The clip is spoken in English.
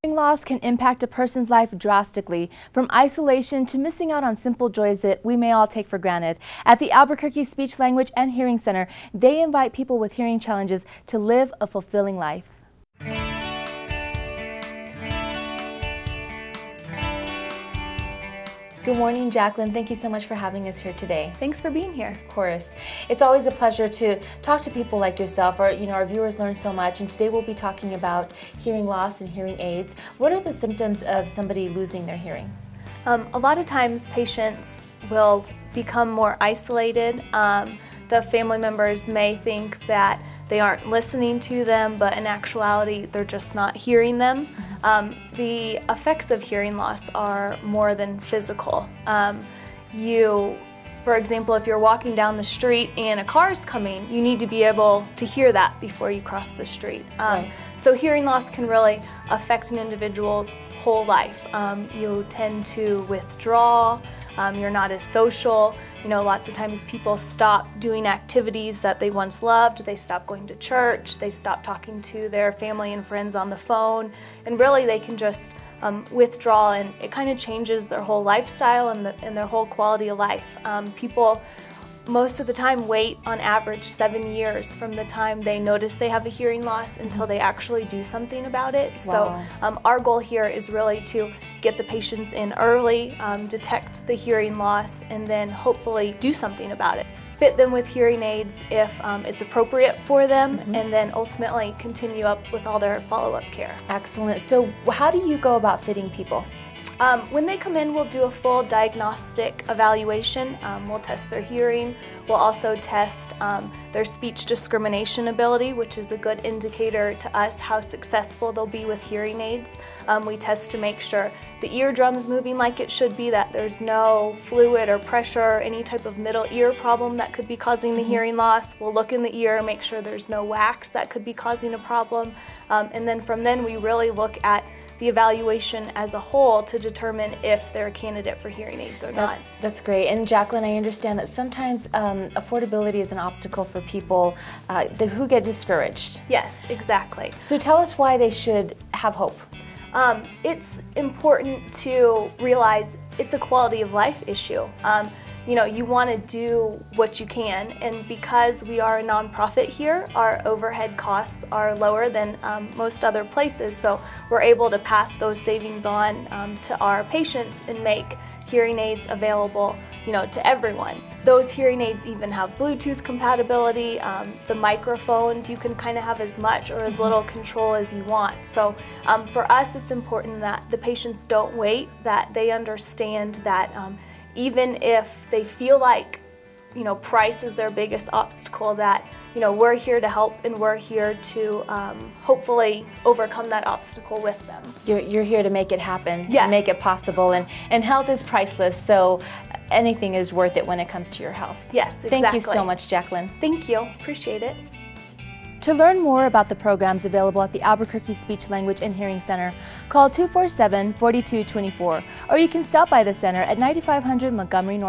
Hearing loss can impact a person's life drastically, from isolation to missing out on simple joys that we may all take for granted. At the Albuquerque Speech, Language, and Hearing Center, they invite people with hearing challenges to live a fulfilling life. Good morning, Jacqueline. Thank you so much for having us here today. Thanks for being here. Of course. It's always a pleasure to talk to people like yourself. Our viewers learn so much, and today we'll be talking about hearing loss and hearing aids. What are the symptoms of somebody losing their hearing? A lot of times patients will become more isolated. The family members may think that they aren't listening to them, but in actuality, they're just not hearing them. The effects of hearing loss are more than physical. For example, if you're walking down the street and a car's coming, you need to be able to hear that before you cross the street. Right. So hearing loss can really affect an individual's whole life. You tend to withdraw. You're not as social. Lots of times people stop doing activities that they once loved. They stop going to church. They stop talking to their family and friends on the phone. And really they can just withdraw, and it kind of changes their whole lifestyle and their whole quality of life. People most of the time wait on average 7 years from the time they notice they have a hearing loss until they actually do something about it. Wow. So our goal here is really to get the patients in early, detect the hearing loss, and then hopefully do something about it. Fit them with hearing aids if it's appropriate for them, and then ultimately continue up with all their follow-up care. Excellent. So how do you go about fitting people? When they come in, we'll do a full diagnostic evaluation. We'll test their hearing. We'll also test their speech discrimination ability, which is a good indicator to us how successful they'll be with hearing aids. We test to make sure the eardrum's moving like it should be, that there's no fluid or pressure or any type of middle ear problem that could be causing the hearing loss. We'll look in the ear, make sure there's no wax that could be causing a problem. And then from then we really look at the evaluation as a whole to determine if they're a candidate for hearing aids or not. That's great. And Jacqueline, I understand that sometimes affordability is an obstacle for people who get discouraged. Yes, exactly. So tell us why they should have hope. It's important to realize it's a quality of life issue. You want to do what you can, and because we are a nonprofit here, our overhead costs are lower than most other places, so we're able to pass those savings on to our patients and make hearing aids available to everyone. Those hearing aids even have Bluetooth compatibility. The microphones, you can kind of have as much or as little control as you want. So for us, it's important that the patients don't wait, that they understand that even if they feel like price is their biggest obstacle, that we're here to help, and we're here to hopefully overcome that obstacle with them. You're here to make it happen, yes, and make it possible, and health is priceless, so anything is worth it when it comes to your health. Yes, exactly. Thank you so much, Jacqueline. Thank you. Appreciate it. To learn more about the programs available at the Albuquerque Speech, Language, and Hearing Center, call 247-4224, or you can stop by the center at 9500 Montgomery North.